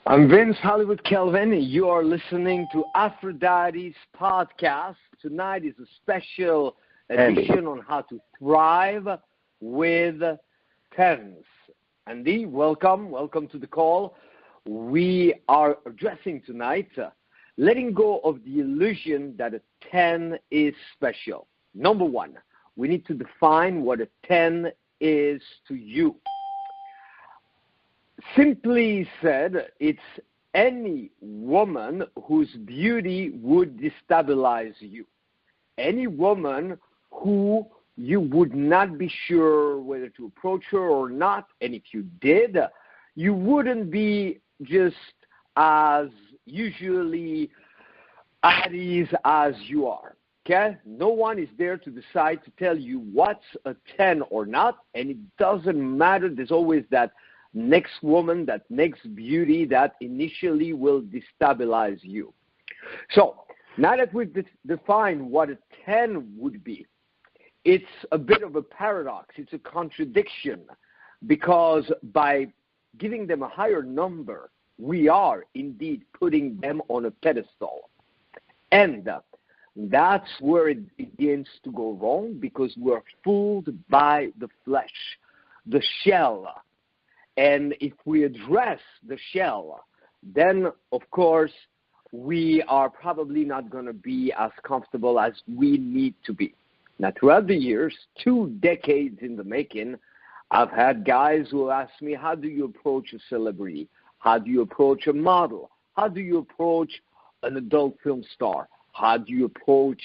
I'm Vince Hollywood Kelvin. You are listening to Aphrodite's podcast. Tonight is a special edition on how to thrive with tens. Andy, welcome to the call. We are addressing tonight letting go of the illusion that a 10 is special. Number one, we need to define what a 10 is to you. Simply said, it's any woman whose beauty would destabilize you. Any woman who you would not be sure whether to approach her or not, and if you did, you wouldn't be just as usually at ease as you are. Okay? No one is there to decide to tell you what's a 10 or not, and it doesn't matter. There's always that next woman, that next beauty that initially will destabilize you. So now that we've defined what a 10 would be, it's a bit of a paradox. It's a contradiction, because by giving them a higher number, we are indeed putting them on a pedestal. And that's where it begins to go wrong, because we're fooled by the flesh, the shell. And if we address the shell, then, of course, we are probably not going to be as comfortable as we need to be. Now, throughout the years, 2 decades in the making, I've had guys who ask me, how do you approach a celebrity? How do you approach a model? How do you approach an adult film star? How do you approach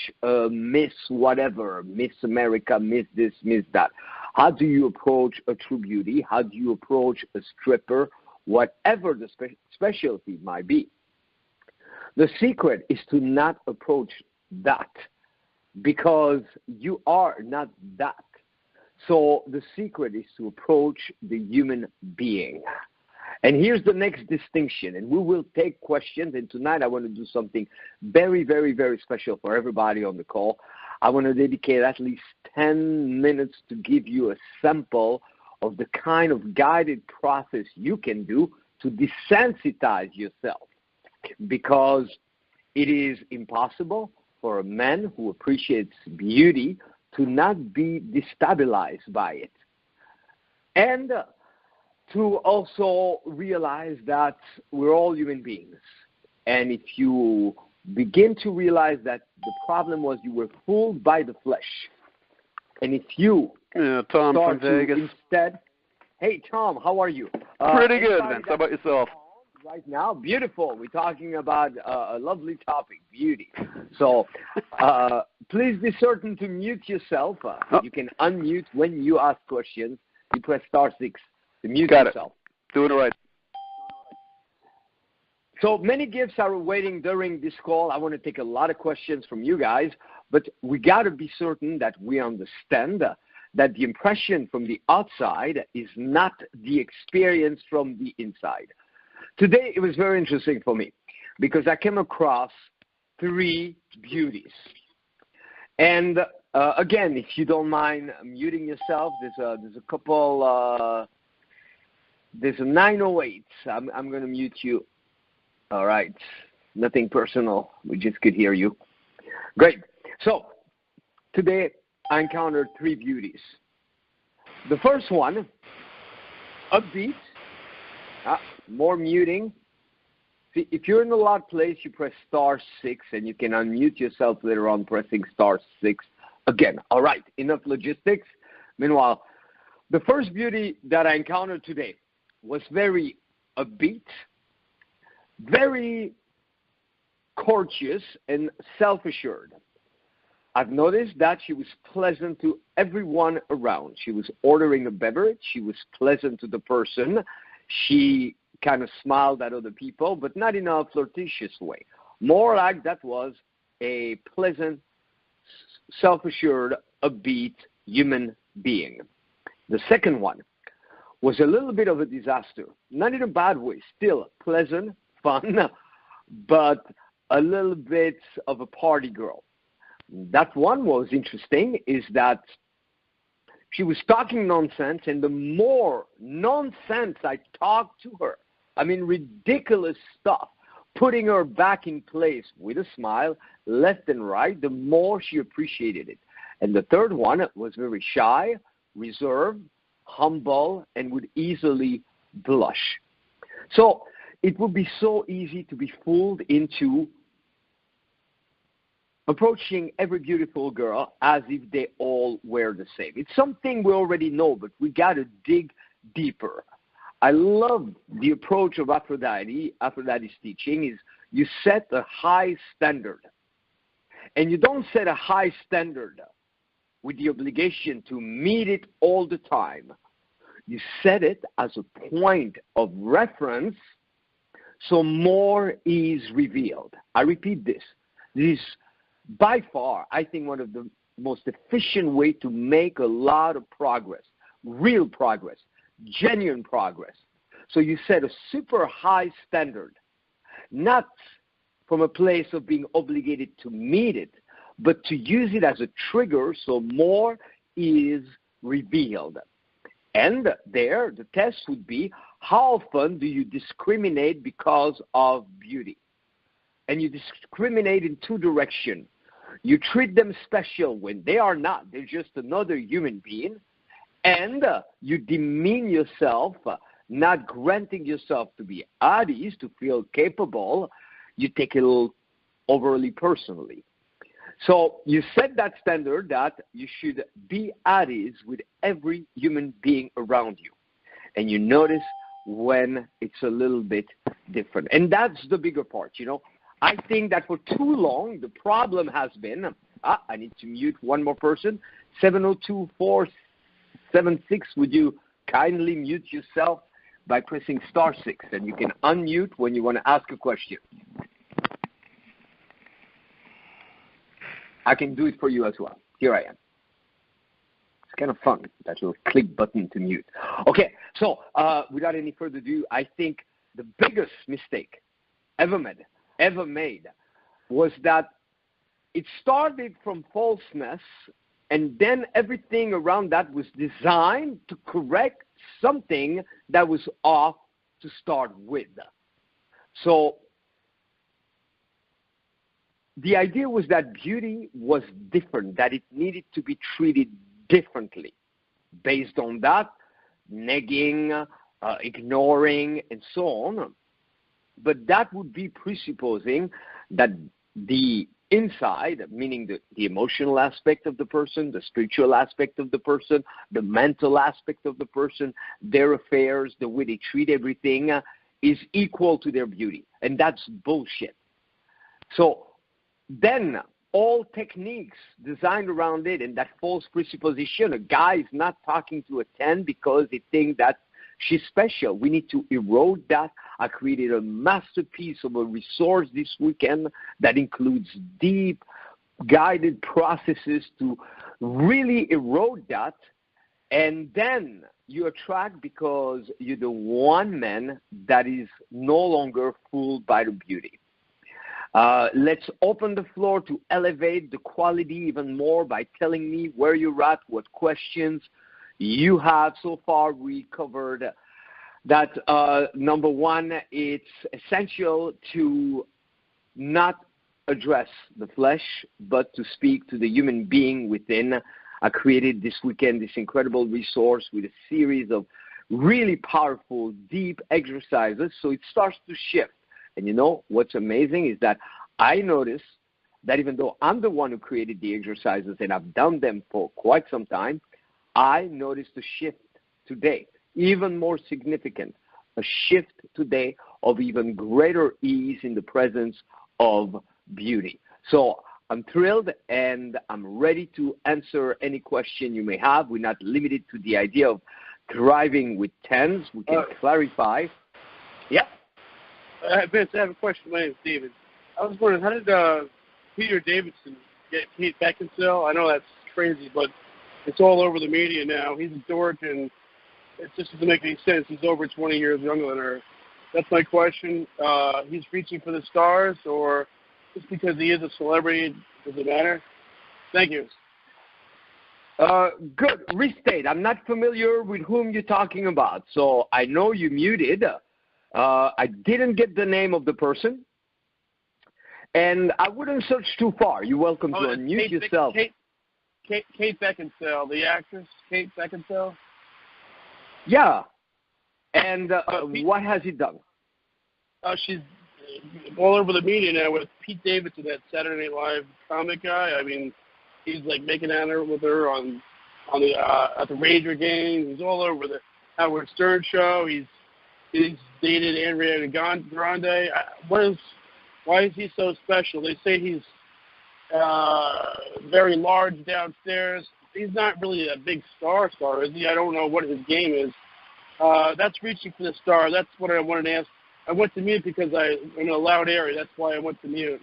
Miss whatever, Miss America, Miss this, Miss that? How do you approach a true beauty? How do you approach a stripper? Whatever the specialty might be. The secret is to not approach that, because you are not that. So the secret is to approach the human being. And here's the next distinction, and we will take questions. And tonight I want to do something very, very, very special for everybody on the call. I want to dedicate at least 10 minutes to give you a sample of the kind of guided process you can do to desensitize yourself, because it is impossible for a man who appreciates beauty to not be destabilized by it. And to also realize that we're all human beings. And if you begin to realize that the problem was you were fooled by the flesh, and if you Tom from Vegas. Instead, hey, Tom, how are you? Pretty good, Vince. How about yourself? Right now, beautiful. We're talking about a lovely topic, beauty. So please be certain to mute yourself. You can unmute when you ask questions. You press *6 to mute yourself. Doing it right. So many gifts are waiting during this call. I want to take a lot of questions from you guys, but we got to be certain that we understand that the impression from the outside is not the experience from the inside. Today, it was very interesting for me because I came across 3 beauties. And again, if you don't mind muting yourself, there's a couple, there's a 908. I'm going to mute you. All right. Nothing personal. We just could hear you. Great. So today I encountered 3 beauties. The first one, upbeat. More muting. See, if you're in a loud place, you press *6, and you can unmute yourself later on pressing *6 again. All right. Enough logistics. Meanwhile, the first beauty that I encountered today was very upbeat, very courteous, and self-assured. I've noticed that she was pleasant to everyone around. She was ordering a beverage. She was pleasant to the person. She kind of smiled at other people, but not in a flirtatious way. More like that was a pleasant, self-assured, upbeat human being. The second one was a little bit of a disaster. Not in a bad way. Still pleasant, fun, but a little bit of a party girl. That one was interesting is that she was talking nonsense, and the more nonsense I talked to her, I mean, ridiculous stuff. Putting her back in place with a smile, left and right, the more she appreciated it. And the third one was very shy, reserved, humble, and would easily blush. So it would be so easy to be fooled into approaching every beautiful girl as if they all were the same. It's something we already know, but we got to dig deeper. I love the approach of Aphrodite. Aphrodite's teaching is you set a high standard. And you don't set a high standard with the obligation to meet it all the time. You set it as a point of reference so more is revealed. I repeat this. This is by far, I think, one of the most efficient way to make a lot of progress, real progress, genuine progress. So you set a super high standard, not from a place of being obligated to meet it, but to use it as a trigger so more is revealed. And there, the test would be, how often do you discriminate because of beauty? And you discriminate in two directions. You treat them special when they are not. They're just another human being. And you demean yourself, not granting yourself to be at ease, to feel capable. You take it a little overly personally. So you set that standard that you should be at ease with every human being around you. And you notice when it's a little bit different. And that's the bigger part, you know. I think that for too long, the problem has been, I need to mute one more person, 702-476, would you kindly mute yourself by pressing *6, and you can unmute when you want to ask a question. I can do it for you as well. Here I am. It's kind of fun, that little click button to mute. Okay, so without any further ado, I think the biggest mistake ever made was that it started from falseness, and then everything around that was designed to correct something that was off to start with. So the idea was that beauty was different, that it needed to be treated differently. Based on that, negging, ignoring, and so on. But that would be presupposing that the inside, meaning the emotional aspect of the person, the spiritual aspect of the person, the mental aspect of the person, their affairs, the way they treat everything, is equal to their beauty. And that's bullshit. So then all techniques designed around it and that false presupposition, a guy is not talking to a 10 because they think that she's special. We need to erode that. I created a masterpiece of a resource this weekend that includes deep, guided processes to really erode that. And then you attract because you're the one man that is no longer fooled by the beauty. Let's open the floor to elevate the quality even more by telling me where you're at, what questions you have. So far we covered that number one, it's essential to not address the flesh, but to speak to the human being within. I created this weekend this incredible resource with a series of really powerful, deep exercises, so it starts to shift. And you know what's amazing is that I notice that even though I'm the one who created the exercises and I've done them for quite some time, I noticed a shift today, even more significant, a shift today of even greater ease in the presence of beauty. So I'm thrilled and I'm ready to answer any question you may have. We're not limited to the idea of thriving with tens. We can clarify. Yeah. Vince, I have a question. My name is David. I was wondering, how did Peter Davidson get Kate Beckinsale? I know that's crazy, but it's all over the media now. He's a dork, and it just doesn't make any sense. He's over 20 years younger than her. That's my question. He's reaching for the stars, or just because he is a celebrity, does it matter? Thank you. Good. Restate. I'm not familiar with whom you're talking about, so I know you muted. I didn't get the name of the person. And I wouldn't search too far. You're welcome to unmute yourself. Kate Beckinsale, the actress, Kate Beckinsale. Yeah. And what has he done? She's all over the media now with Pete Davidson, that Saturday Night Live comic guy. I mean, he's like making out with her on the at the Ranger game. He's all over the Howard Stern show. He's dated Ariana Grande. Why is he so special? They say he's very large downstairs. He's not really a big star, is he? I don't know what his game is. That's reaching for the star. That's what I wanted to ask. I went to mute because I'm in a loud area. That's why I went to mute.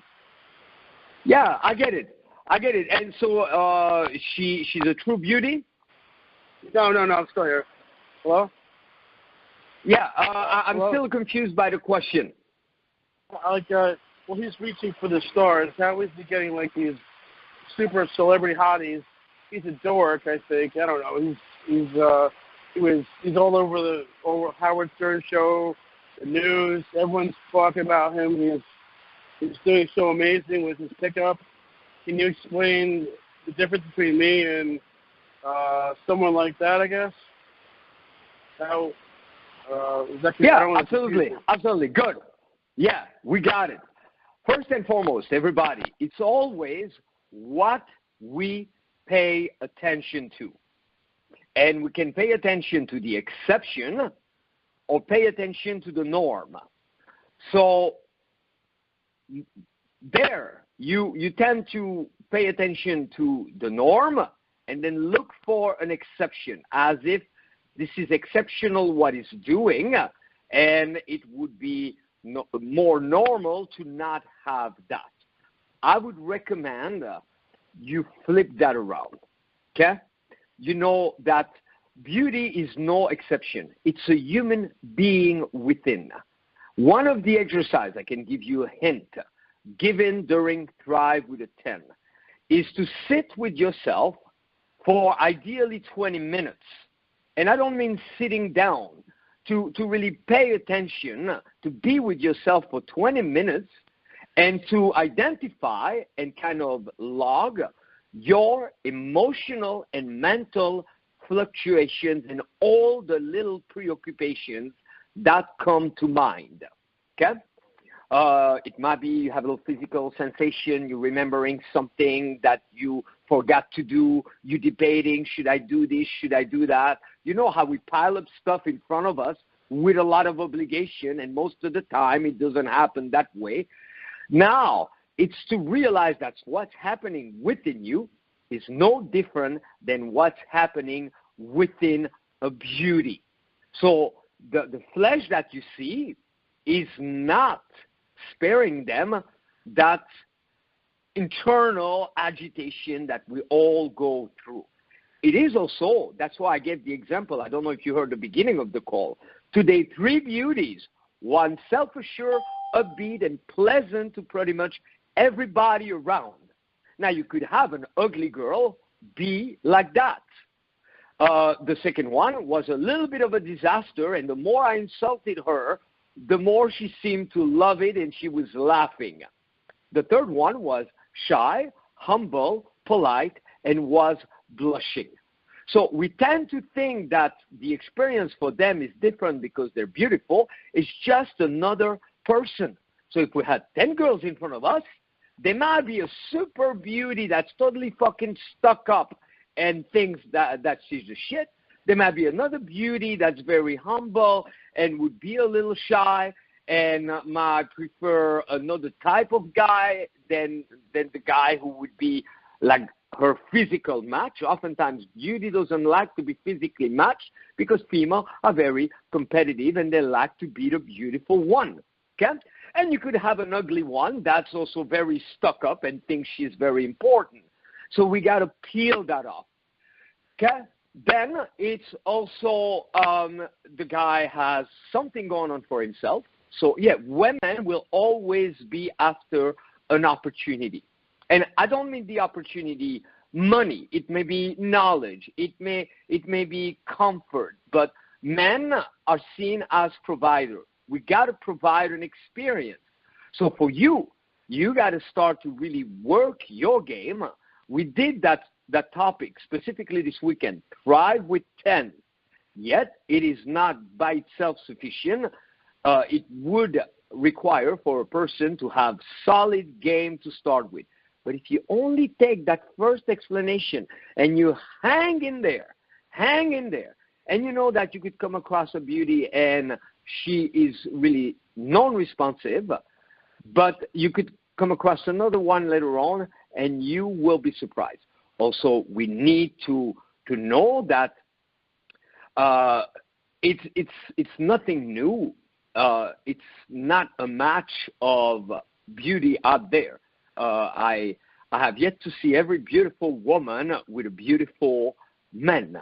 Yeah, I get it. And so she's a true beauty? No, I'm still here. Hello? Yeah, I'm still confused by the question. Well, he's reaching for the stars. How is he getting like these super celebrity hotties? He's a dork, I think. I don't know. He's all over Howard Stern show, the news. Everyone's talking about him. He's doing so amazing with his pickup. Can you explain the difference between me and someone like that? I guess. How? Absolutely. Good. Yeah, we got it. First and foremost, everybody, it's always what we pay attention to. And we can pay attention to the exception or pay attention to the norm. So there, you tend to pay attention to the norm and then look for an exception, as if this is exceptional what it's doing, and it would be more normal to not have that. I would recommend you flip that around, okay? You know that beauty is no exception. It's a human being within. One of the exercises, I can give you a hint, given during Thrive with a 10, is to sit with yourself for ideally 20 minutes. And I don't mean sitting down. To really pay attention, to be with yourself for 20 minutes, and to identify and kind of log your emotional and mental fluctuations and all the little preoccupations that come to mind, okay? It might be you have a little physical sensation, you're remembering something that you forgot to do, you're debating, should I do this, should I do that? You know how we pile up stuff in front of us with a lot of obligation, and most of the time it doesn't happen that way. Now, it's to realize that what's happening within you is no different than what's happening within a beauty. So the flesh that you see is not sparing them that internal agitation that we all go through. It is also, that's why I gave the example, I don't know if you heard the beginning of the call. Today, 3 beauties, one self-assured, upbeat, and pleasant to pretty much everybody around. Now, you could have an ugly girl be like that. The second one was a little bit of a disaster, and the more I insulted her, the more she seemed to love it, and she was laughing. The third one was shy, humble, polite, and was blushing. So we tend to think that the experience for them is different because they're beautiful. It's just another person. So if we had 10 girls in front of us, there might be a super beauty that's totally fucking stuck up and thinks that she's the shit. There might be another beauty that's very humble and would be a little shy and might prefer another type of guy than the guy who would be like her physical match. Oftentimes, beauty doesn't like to be physically matched because females are very competitive and they like to be the beautiful one. Okay? And you could have an ugly one that's also very stuck up and thinks she's very important. So we got to peel that off. Okay? Then it's also the guy has something going on for himself. So, yeah, women will always be after an opportunity. And I don't mean the opportunity money. It may be knowledge. It may be comfort. But men are seen as provider. We got to provide an experience. So for you, you got to start to really work your game. We did that topic specifically this weekend, thrive with 10. Yet it is not by itself sufficient. It would require for a person to have solid game to start with. But if you only take that first explanation and you hang in there, and you know that you could come across a beauty and she is really non-responsive, but you could come across another one later on and you will be surprised. Also, we need to know that it's nothing new. It's not a match of beauty out there. I have yet to see every beautiful woman with a beautiful man.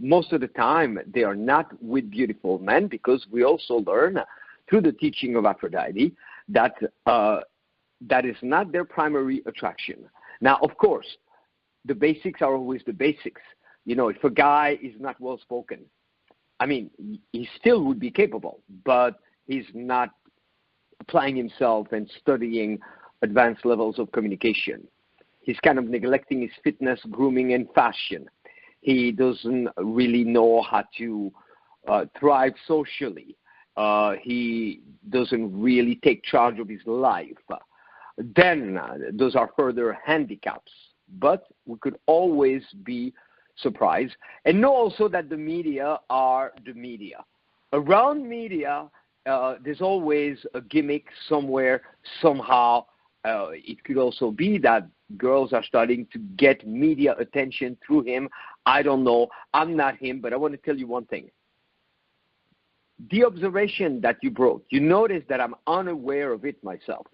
Most of the time, they are not with beautiful men, because we also learn through the teaching of Aphrodite that that is not their primary attraction. Now, of course, the basics are always the basics. You know, if a guy is not well-spoken, I mean, he still would be capable, but he's not applying himself and studying advanced levels of communication. He's kind of neglecting his fitness, grooming, and fashion. He doesn't really know how to thrive socially. He doesn't really take charge of his life. Then those are further handicaps. But we could always be surprised. And know also that the media are the media. Around media, there's always a gimmick somewhere, somehow. It could also be that girls are starting to get media attention through him. I don't know. I'm not him, but I want to tell you one thing. The observation that you brought, you notice that I'm unaware of it myself,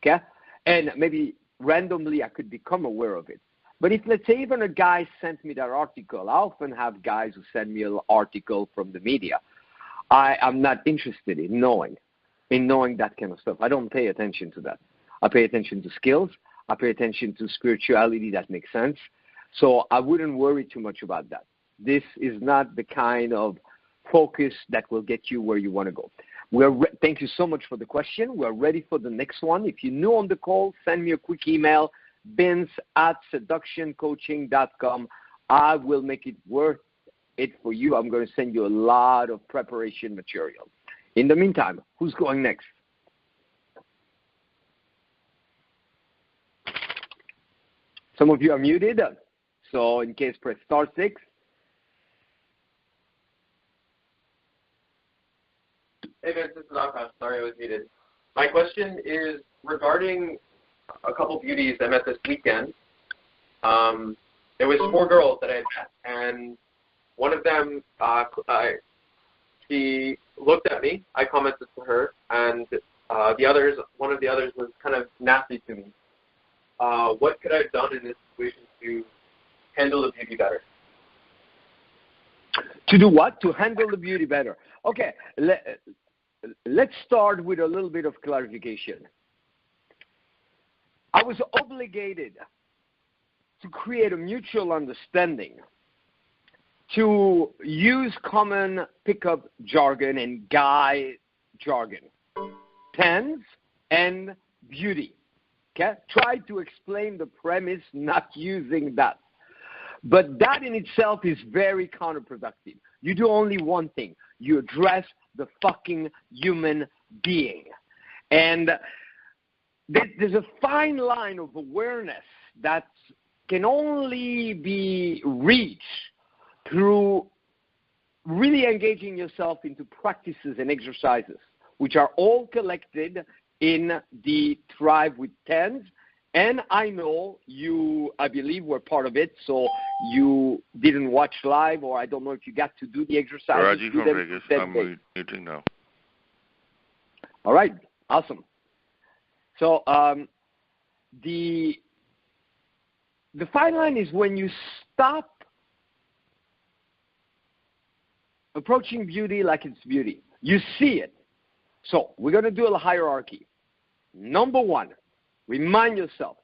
okay? And maybe randomly I could become aware of it. But if, let's say, even a guy sent me that article, I often have guys who send me an article from the media. I'm not interested in knowing that kind of stuff. I don't pay attention to that. I pay attention to skills. I pay attention to spirituality that makes sense. So I wouldn't worry too much about that. This is not the kind of focus that will get you where you want to go. Thank you so much for the question. We're ready for the next one. If you're new on the call, send me a quick email, vince@seductioncoaching.com. I will make it worth it for you. I'm going to send you a lot of preparation material. In the meantime, who's going next? Some of you are muted, so in case, press *6. Hey Vince, this is Arash. Sorry I was muted. My question is regarding a couple beauties I met this weekend. There was 4 girls that I met, and one of them, she looked at me. I commented to her, and one of the others was kind of nasty to me. What could I have done in this situation to handle the beauty better? To do what? To handle the beauty better. Okay, let's start with a little bit of clarification. I was obligated to create a mutual understanding, to use common pickup jargon and guy jargon, 10s and beauty. Okay? Try to explain the premise not using that. But that in itself is very counterproductive. You do only one thing. You address the fucking human being. And there's a fine line of awareness that can only be reached through really engaging yourself into practices and exercises, which are all collected in the Thrive with 10s. And I know you, I believe, were part of it, so you didn't watch live, or I don't know if you got to do the exercises. Raji from Vegas, I'm muting now. All right, awesome. So the fine line is when you stop approaching beauty like it's beauty. You see it. So we're going to do a hierarchy. Number 1, remind yourself,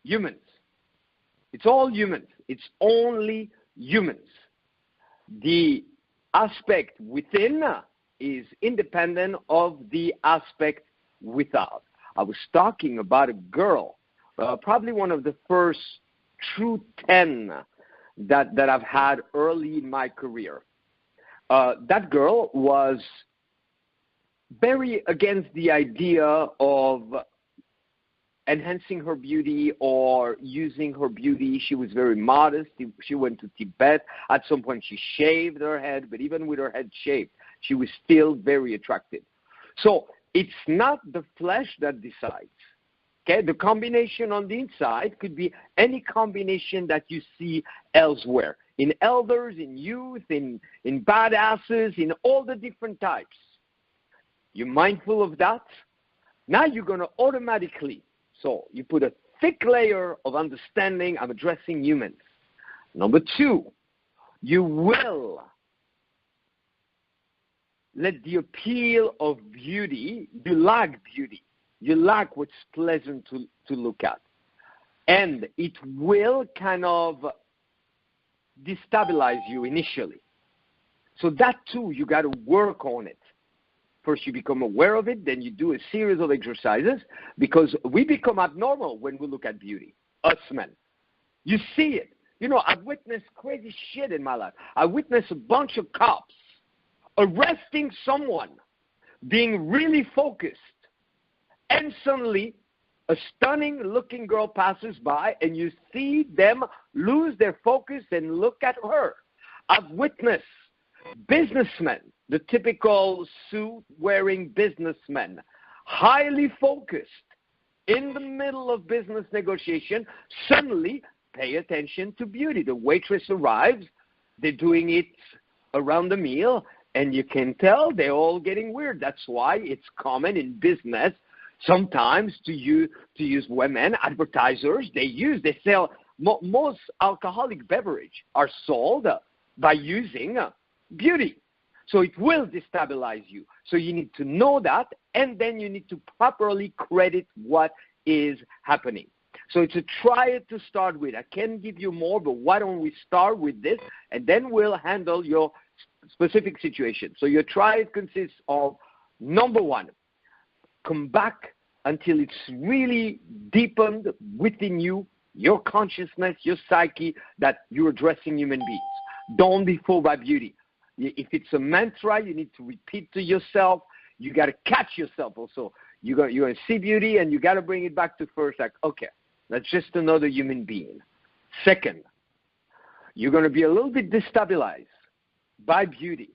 humans. It's all humans. It's only humans. The aspect within is independent of the aspect without. I was talking about a girl, probably one of the first true 10 that I've had early in my career. That girl was very against the idea of enhancing her beauty or using her beauty. She was very modest. She went to Tibet. At some point, she shaved her head, but even with her head shaved, she was still very attractive. So it's not the flesh that decides. Okay, the combination on the inside could be any combination that you see elsewhere, in elders, in youth, in badasses, in all the different types. You're mindful of that? Now you're going to automatically, so you put a thick layer of understanding. I'm addressing humans. Number two, you will let the appeal of beauty, you like beauty. You like what's pleasant to look at. And it will kind of destabilize you initially. So that too, you got to work on it. First, you become aware of it, then you do a series of exercises, because we become abnormal when we look at beauty, us men. You see it. You know, I've witnessed crazy shit in my life. I witnessed a bunch of cops arresting someone, being really focused, and suddenly a stunning-looking girl passes by, and you see them lose their focus and look at her. I've witnessed businessmen, the typical suit-wearing businessmen, highly focused, in the middle of business negotiation, suddenly pay attention to beauty. The waitress arrives, they're doing it around the meal, and you can tell they're all getting weird. That's why it's common in business sometimes to use women, advertisers. They sell, most alcoholic beverage are sold by using beauty. So it will destabilize you. So you need to know that, and then you need to properly credit what is happening. So it's a try it to start with. I can give you more, but why don't we start with this, and then we'll handle your specific situation. So your try it consists of, number one, come back until it's really deepened within you, your consciousness, your psyche, that you're addressing human beings. Don't be fooled by beauty. If it's a mantra, you need to repeat to yourself. You got to catch yourself also. You're going to see beauty, and you got to bring it back to first, like, okay, that's just another human being. Second, you're going to be a little bit destabilized by beauty.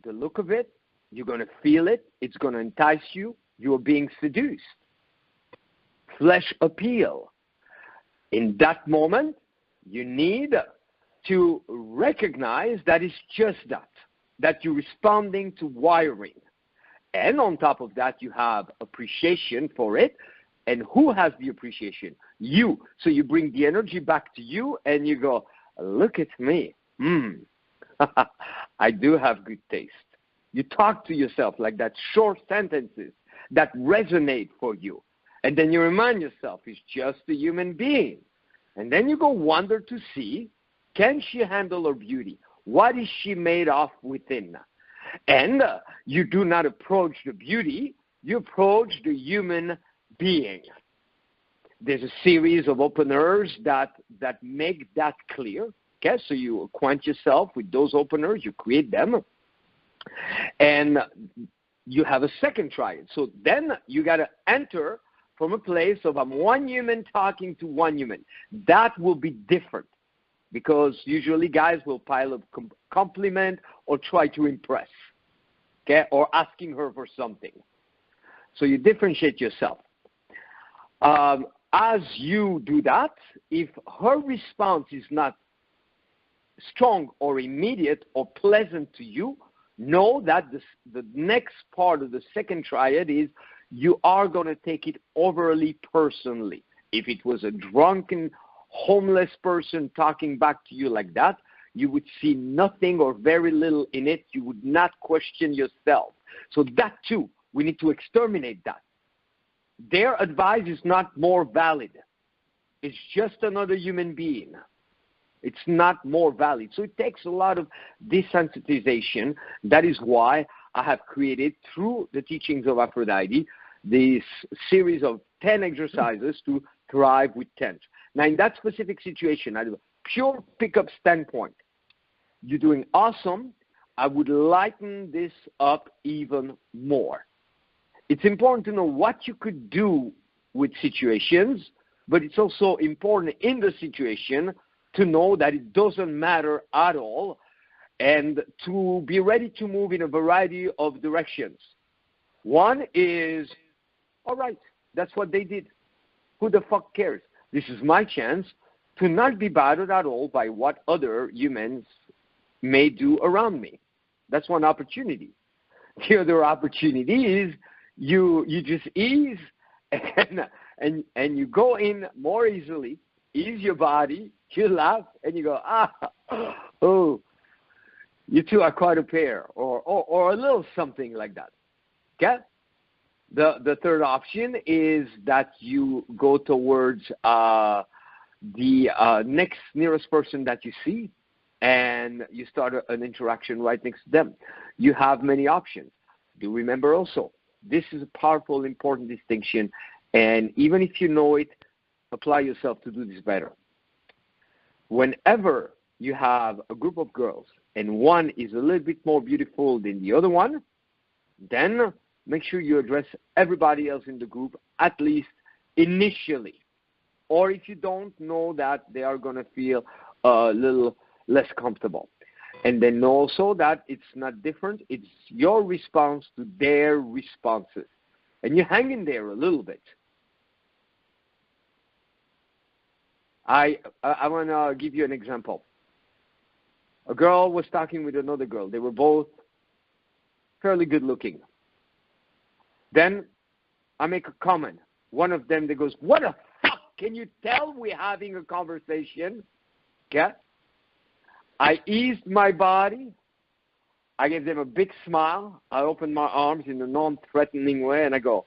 The look of it, you're going to feel it. It's going to entice you. You're being seduced. Flesh appeal. In that moment, you need to recognize that it's just that you're responding to wiring. And on top of that, you have appreciation for it. And who has the appreciation? You. So you bring the energy back to you, and you go, look at me. I do have good taste. You talk to yourself like that, short sentences that resonate for you. And then you remind yourself, it's just a human being. And then you go wonder to see, can she handle her beauty? What is she made of within? And you do not approach the beauty, you approach the human being. There's a series of openers that make that clear. Okay, so you acquaint yourself with those openers, you create them, and you have a second triad. So then you got to enter from a place of I'm one human talking to one human. That will be different, because usually guys will pile up compliment or try to impress, okay, or asking her for something. So you differentiate yourself. As you do that, if her response is not strong or immediate or pleasant to you, know that the next part of the second triad is you are going to take it overly personally. If it was a drunken, homeless person talking back to you like that, you would see nothing or very little in it. You would not question yourself. So that too, we need to exterminate that. Their advice is not more valid. It's just another human being. It's not more valid. So it takes a lot of desensitization. That is why I have created through the teachings of Aphrodite this series of 10 exercises to thrive with 10. Now, in that specific situation, at a pure pickup standpoint, you're doing awesome. I would lighten this up even more. It's important to know what you could do with situations, but it's also important in the situation to know that it doesn't matter at all and to be ready to move in a variety of directions. One is, all right, that's what they did. Who the fuck cares? This is my chance to not be bothered at all by what other humans may do around me. That's one opportunity. The other opportunity is you just ease and you go in more easily, ease your body, you laugh, and you go, oh, you two are quite a pair, or a little something like that. Okay? The third option is that you go towards the next nearest person that you see, and you start an interaction right next to them. You have many options. Do remember also, this is a powerful, important distinction, and even if you know it, apply yourself to do this better. Whenever you have a group of girls and one is a little bit more beautiful than the other one, then make sure you address everybody else in the group, at least initially. Or if you don't, know that they are going to feel a little less comfortable. And then know also that it's not different. It's your response to their responses. And you hang in there a little bit. I want to give you an example. A girl was talking with another girl. They were both fairly good looking. Then I make a comment. One of them, they goes, what the fuck? Can you tell we're having a conversation? Okay? I eased my body. I gave them a big smile. I opened my arms in a non-threatening way, and I go,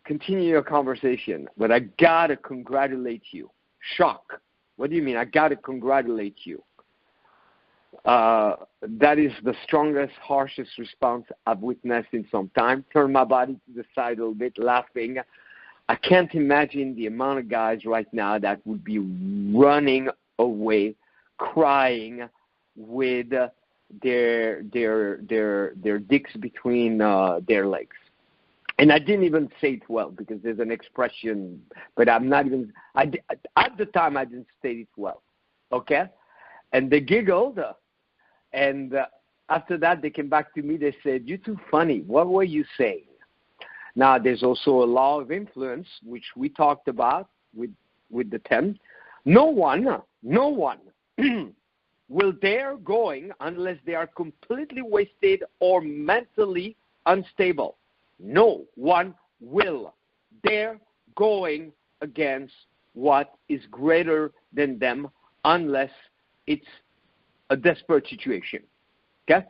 continue your conversation, but I got to congratulate you. Shock. What do you mean? I got to congratulate you. That is the strongest, harshest response I've witnessed in some time. Turn my body to the side a little bit, laughing. I can't imagine the amount of guys right now that would be running away, crying with their dicks between their legs. And I didn't even say it well because there's an expression, but I'm not even, at the time I didn't say it well, okay? And they giggled, and after that they came back to me, they said, you're too funny, what were you saying? Now there's also a law of influence, which we talked about with the 10. No one will dare going unless they are completely wasted or mentally unstable. No one will dare going against what is greater than them unless it's a desperate situation. Okay?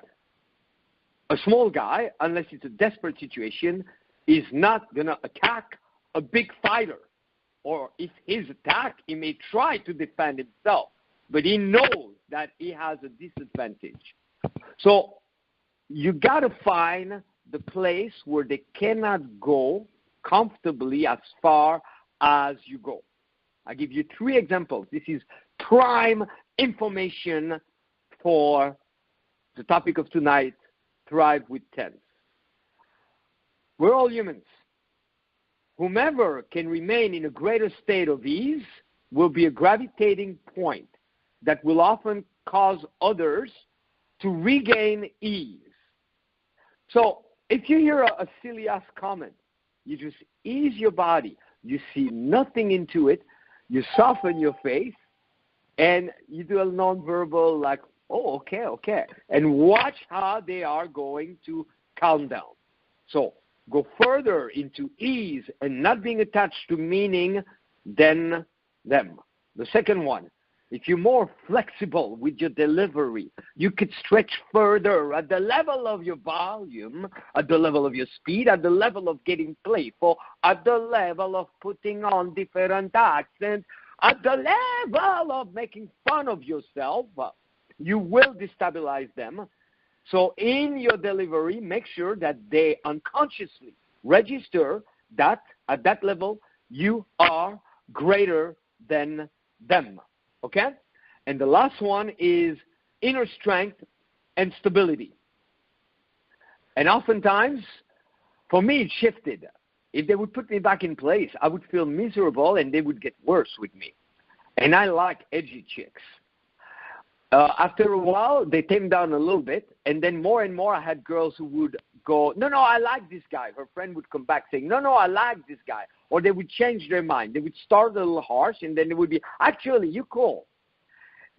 A small guy, unless it's a desperate situation, is not going to attack a big fighter. Or if his attack, he may try to defend himself, but he knows that he has a disadvantage. So you got to find the place where they cannot go comfortably as far as you go. I'll give you 3 examples. This is prime information for the topic of tonight, Thrive with 10. We're all humans. Whomever can remain in a greater state of ease will be a gravitating point that will often cause others to regain ease. So if you hear a silly-ass comment, you just ease your body. You see nothing into it. You soften your face, and you do a nonverbal like, oh, okay. And watch how they are going to calm down. So go further into ease and not being attached to meaning than them. The second one, if you're more flexible with your delivery, you could stretch further at the level of your volume, at the level of your speed, at the level of getting playful, at the level of putting on different accents, at the level of making fun of yourself. You will destabilize them, So in your delivery, make sure that they unconsciously register that at that level you are greater than them. Okay? And the last one is inner strength and stability. And oftentimes, for me, it shifted. If they would put me back in place, I would feel miserable and they would get worse with me. And I like edgy chicks. After a while, they tamed down a little bit, and then more and more I had girls who would go, no, I like this guy. Her friend would come back saying, no, I like this guy. Or they would change their mind. They would start a little harsh, and then they would be, actually, you're cool.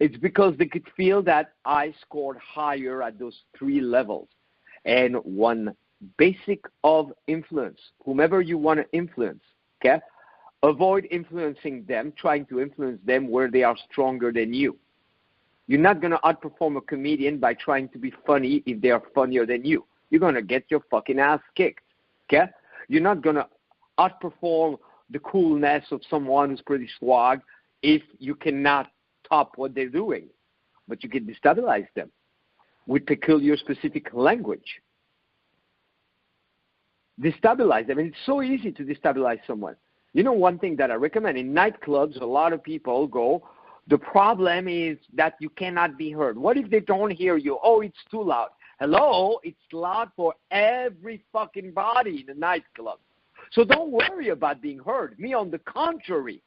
It's because they could feel that I scored higher at those 3 levels. And one basic of influence, whomever you want to influence, okay, avoid influencing them, trying to influence them where they are stronger than you. You're not going to outperform a comedian by trying to be funny if they are funnier than you. You're going to get your fucking ass kicked, okay? You're not going to outperform the coolness of someone who's pretty swag if you cannot top what they're doing. But you can destabilize them with peculiar specific language. Destabilize them. And it's so easy to destabilize someone. You know, one thing that I recommend, in nightclubs, a lot of people go, the problem is that you cannot be heard. What if they don't hear you? Oh, it's too loud. Hello, it's loud for every fucking body in the nightclub. So don't worry about being heard. Me, on the contrary,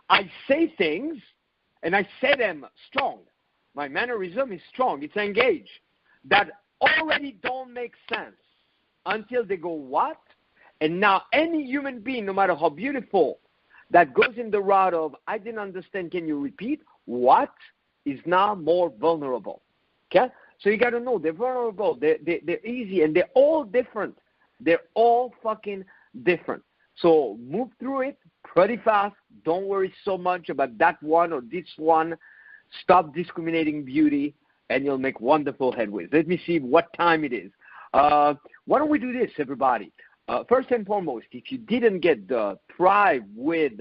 I say things, and I say them strong. My mannerism is strong. It's engaged. That already don't make sense until they go, what? And now any human being, no matter how beautiful, that goes in the route of, I didn't understand, can you repeat? What is now more vulnerable? Okay? So you got to know they're vulnerable, they're easy, and they're all different. They're all fucking different. So move through it pretty fast. Don't worry so much about that one or this one. Stop discriminating beauty, and you'll make wonderful headways. Let me see what time it is. Why don't we do this, everybody? First and foremost, if you didn't get the Thrive with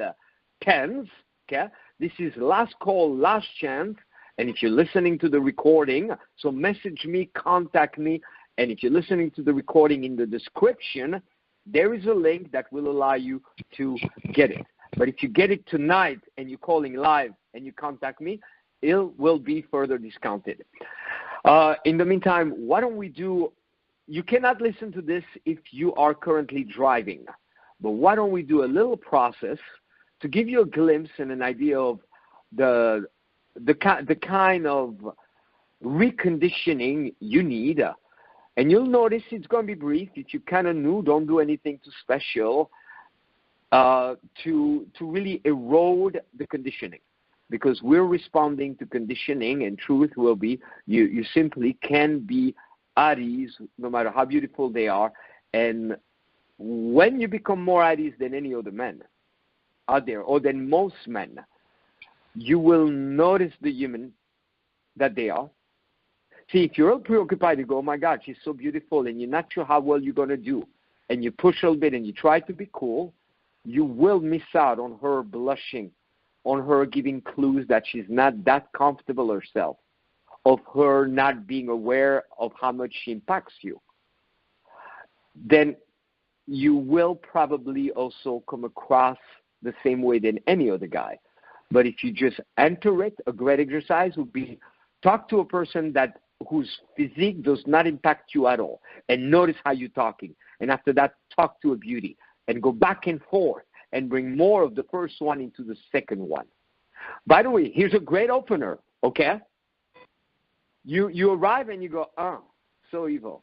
Tens, okay, this is last call, last chance. And if you're listening to the recording, so message me, contact me. And if you're listening to the recording, in the description, there is a link that will allow you to get it. But if you get it tonight and you're calling live and you contact me, it will be further discounted. In the meantime, why don't we do, you cannot listen to this if you are currently driving, but why don't we do a little process to give you a glimpse and an idea of the kind of reconditioning you need. And you'll notice it's going to be brief. If you kind of new, don't do anything too special to really erode the conditioning. Because we're responding to conditioning, and truth will be you simply can be at ease no matter how beautiful they are. And when you become more at ease than any other man out there, or than most men, you will notice the human that they are. See, if you're all preoccupied, you go, oh my God, she's so beautiful, and you're not sure how well you're going to do, and you push a little bit and you try to be cool, you will miss out on her blushing, on her giving clues that she's not that comfortable herself, of her not being aware of how much she impacts you. Then you will probably also come across the same way than any other guy. But if you just enter it, a great exercise would be talk to a person whose physique does not impact you at all, and notice how you're talking. And after that, talk to a beauty and go back and forth and bring more of the first one into the second one. By the way, here's a great opener, okay? You arrive and you go, so evil.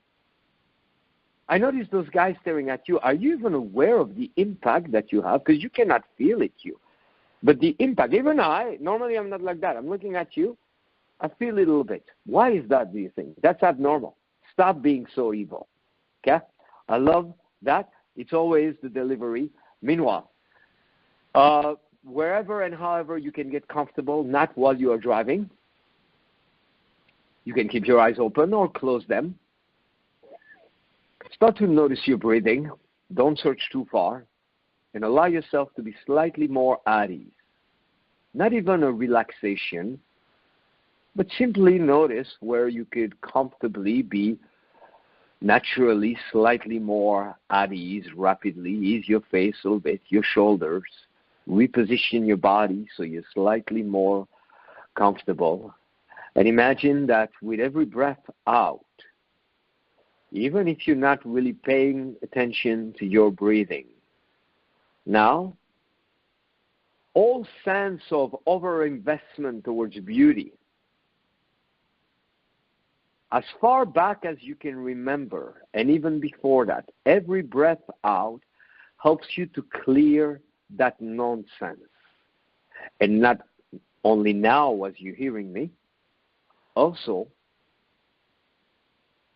I notice those guys staring at you. Are you even aware of the impact that you have? Because you cannot feel it, But the impact, even normally I'm not like that. I'm looking at you. I feel it a little bit. Why is that, do you think? That's abnormal. Stop being so evil. Okay? I love that. It's always the delivery. Meanwhile, wherever and however you can get comfortable, not while you are driving. You can keep your eyes open or close them. Start to notice your breathing. Don't search too far. And allow yourself to be slightly more at ease. Not even a relaxation, but simply notice where you could comfortably be naturally slightly more at ease rapidly. Ease your face a little bit, your shoulders. Reposition your body so you're slightly more comfortable. And imagine that with every breath out, even if you're not really paying attention to your breathing, now, all sense of overinvestment towards beauty, as far back as you can remember, and even before that, every breath out helps you to clear that nonsense. And not only now as you're hearing me, also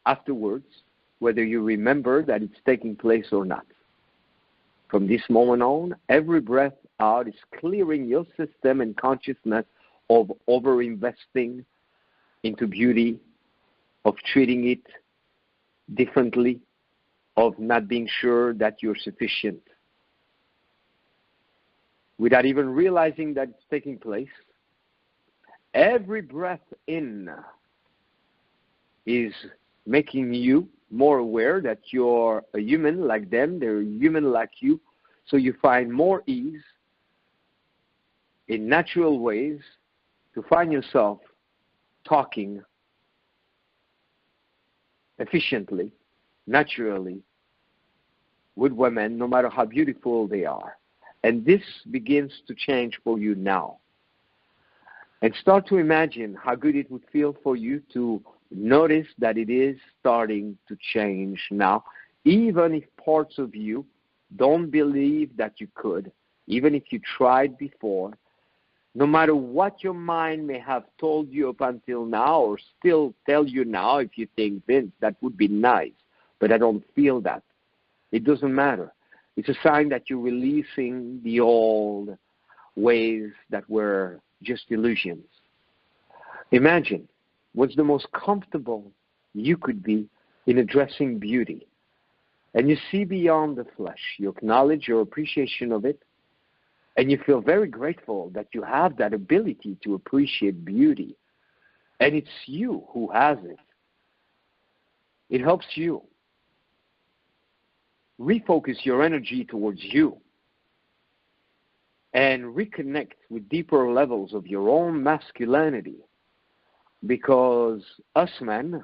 afterwards, whether you remember that it's taking place or not. From this moment on, every breath out is clearing your system and consciousness of overinvesting into beauty, of treating it differently, of not being sure that you're sufficient. Without even realizing that it's taking place, every breath in is making you more aware that you're a human like them, they're human like you, so you find more ease in natural ways to find yourself talking efficiently, naturally, with women, no matter how beautiful they are. And this begins to change for you now. And start to imagine how good it would feel for you to notice that it is starting to change now, even if parts of you don't believe that you could, even if you tried before, no matter what your mind may have told you up until now or still tell you now, if you think, Vince, that would be nice, but I don't feel that. It doesn't matter. It's a sign that you're releasing the old ways that were just illusions. Imagine what's the most comfortable you could be in addressing beauty. And you see beyond the flesh. You acknowledge your appreciation of it. And you feel very grateful that you have that ability to appreciate beauty. And it's you who has it. It helps you refocus your energy towards you and reconnect with deeper levels of your own masculinity. Because us men,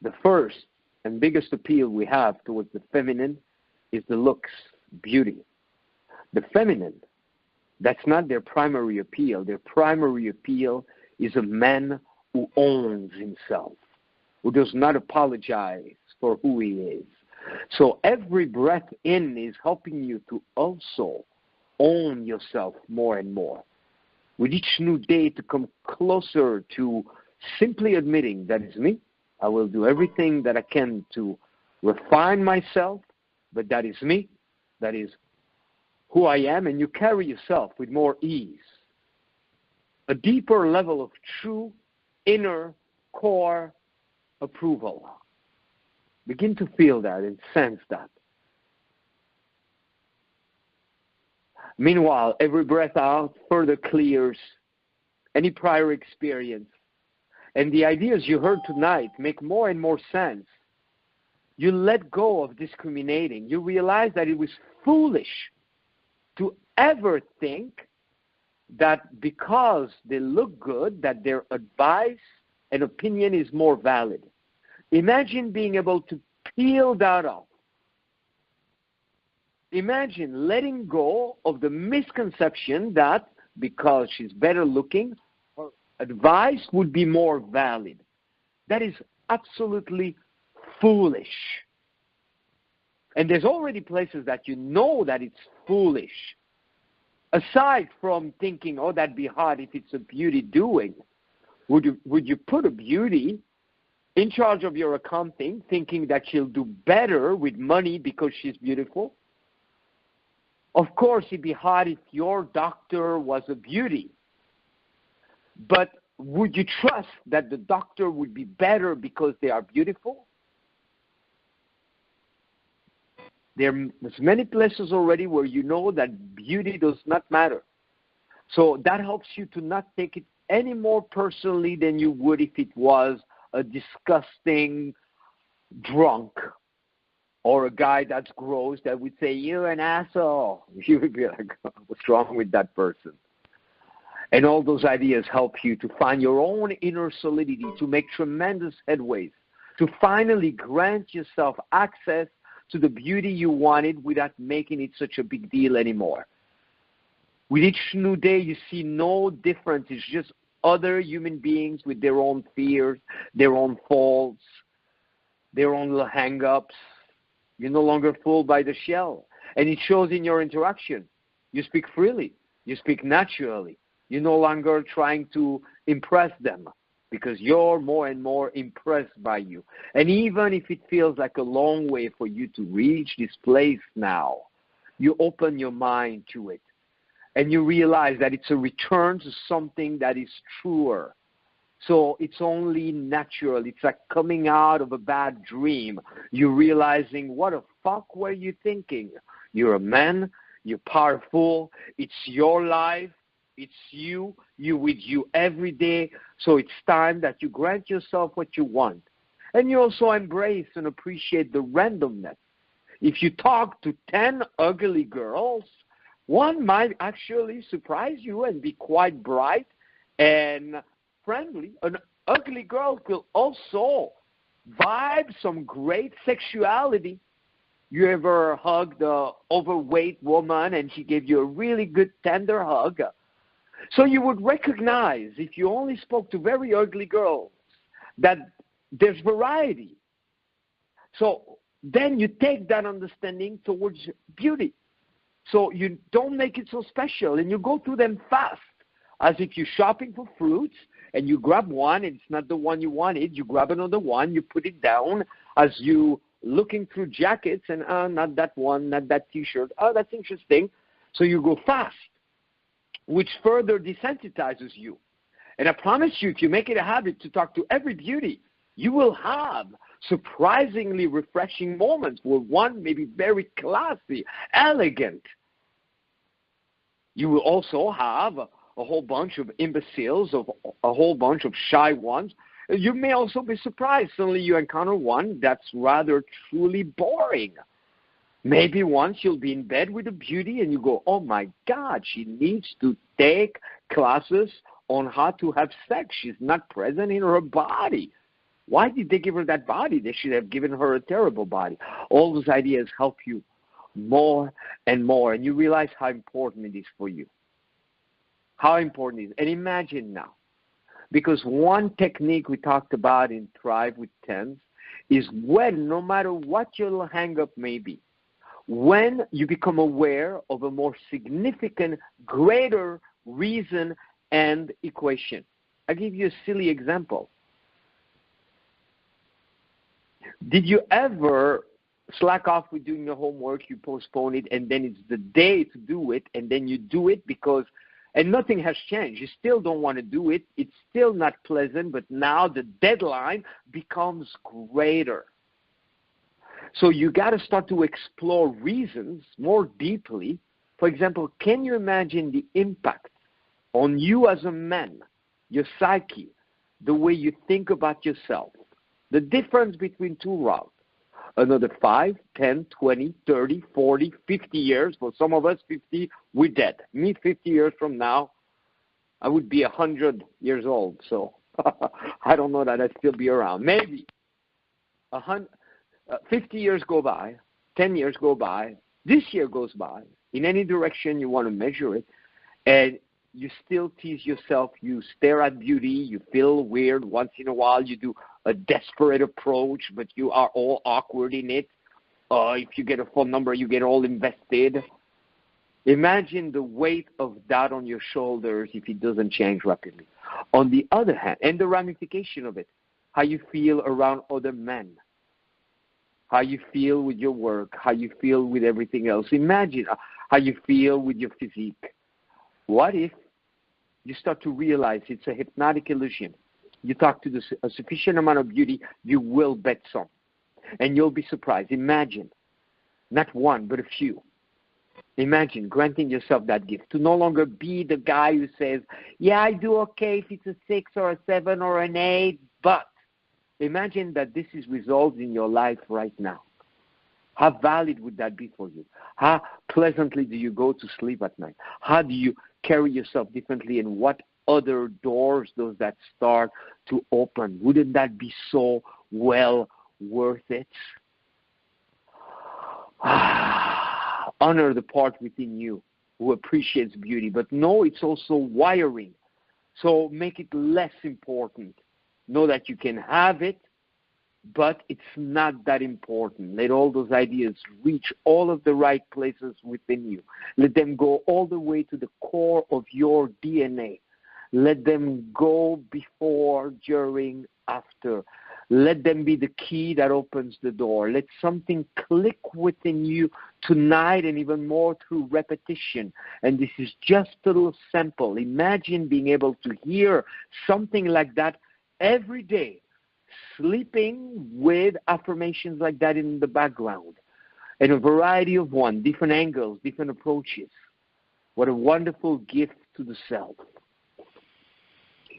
the first and biggest appeal we have towards the feminine is the looks, beauty. The feminine, that's not their primary appeal. Their primary appeal is a man who owns himself, who does not apologize for who he is. So every breath in is helping you to also own yourself more and more. With each new day to come closer to simply admitting that is me. I will do everything that I can to refine myself, but that is me. That is who I am, and you carry yourself with more ease. A deeper level of true inner core approval. Begin to feel that and sense that. Meanwhile, every breath out further clears any prior experience. And the ideas you heard tonight make more and more sense. You let go of discriminating. You realize that it was foolish to ever think that because they look good, that their advice and opinion is more valid. Imagine being able to peel that off. Imagine letting go of the misconception that because she's better looking, her advice would be more valid. That is absolutely foolish. And there's already places that you know that it's foolish. Aside from thinking, oh, that'd be hard if it's a beauty doing, would you put a beauty in charge of your accounting thinking that she'll do better with money because she's beautiful? Of course, it'd be hard if your doctor was a beauty. But would you trust that the doctor would be better because they are beautiful? There's many places already where you know that beauty does not matter. So that helps you to not take it any more personally than you would if it was a disgusting drunk or a guy that's gross that would say, "You're an asshole." You would be like, what's wrong with that person? And all those ideas help you to find your own inner solidity, to make tremendous headways, to finally grant yourself access to the beauty you wanted without making it such a big deal anymore. With each new day, you see no difference. It's just other human beings with their own fears, their own faults, their own little hang-ups. You're no longer fooled by the shell. And it shows in your interaction. You speak freely. You speak naturally. You're no longer trying to impress them because you're more and more impressed by you. And even if it feels like a long way for you to reach this place now, you open your mind to it. And you realize that it's a return to something that is truer. So it's only natural. It's like coming out of a bad dream. You're realizing, what the fuck were you thinking? You're a man. You're powerful. It's your life. It's you. You're with you every day. So it's time that you grant yourself what you want. And you also embrace and appreciate the randomness. If you talk to 10 ugly girls, one might actually surprise you and be quite bright and friendly. An ugly girl will also vibe some great sexuality. You ever hugged an overweight woman and she gave you a really good tender hug? So you would recognize, if you only spoke to very ugly girls, that there's variety. So then you take that understanding towards beauty. So you don't make it so special, and you go through them fast, as if you're shopping for fruits, and you grab one, and it's not the one you wanted. You grab another one, you put it down, as you looking through jackets, and not that one, not that T-shirt. Oh, that's interesting. So you go fast, which further desensitizes you. And I promise you, if you make it a habit to talk to every beauty, you will have surprisingly refreshing moments where one may be very classy, elegant. You will also have a whole bunch of imbeciles, of a whole bunch of shy ones. You may also be surprised. Suddenly you encounter one that's rather truly boring. Maybe once you'll be in bed with a beauty and you go, oh my God, she needs to take classes on how to have sex. She's not present in her body. Why did they give her that body? They should have given her a terrible body. All those ideas help you more and more, and you realize how important it is for you. How important it is. And imagine now, because one technique we talked about in Thrive with Tens is when, no matter what your little hang-up may be, when you become aware of a more significant, greater reason and equation. I'll give you a silly example. Did you ever slack off with doing your homework, you postpone it, and then it's the day to do it, and then you do it because, and nothing has changed. You still don't want to do it. It's still not pleasant, but now the deadline becomes greater. So you got to start to explore reasons more deeply. For example, can you imagine the impact on you as a man, your psyche, the way you think about yourself? The difference between two routes, another 5, 10, 20, 30, 40, 50 years. For some of us, 50, we're dead. Me, 50 years from now, I would be 100 years old. So I don't know that I'd still be around. Maybe 50 years go by, 10 years go by, this year goes by. In any direction you want to measure it, and you still tease yourself, you stare at beauty, you feel weird once in a while, you do a desperate approach, but you are all awkward in it. If you get a phone number, you get all invested. Imagine the weight of that on your shoulders if it doesn't change rapidly. On the other hand, and the ramification of it, how you feel around other men, how you feel with your work, how you feel with everything else. Imagine how you feel with your physique. What if you start to realize it's a hypnotic illusion? You talk to a sufficient amount of beauty, you will bet some. And you'll be surprised. Imagine, not one, but a few. Imagine granting yourself that gift, to no longer be the guy who says, yeah, I do okay if it's a 6 or a 7 or an 8, but imagine that this is resolved in your life right now. How valid would that be for you? How pleasantly do you go to sleep at night? How do you carry yourself differently, and what other doors does that start to open? Wouldn't that be so well worth it? Honor the part within you who appreciates beauty, but know it's also wiring. So make it less important. Know that you can have it, but it's not that important. Let all those ideas reach all of the right places within you. Let them go all the way to the core of your DNA. Let them go before, during, after. Let them be the key that opens the door. Let something click within you tonight, and even more through repetition. And this is just a little sample. Imagine being able to hear something like that every day, sleeping with affirmations like that in the background, and a variety of different angles, different approaches. What a wonderful gift to the self.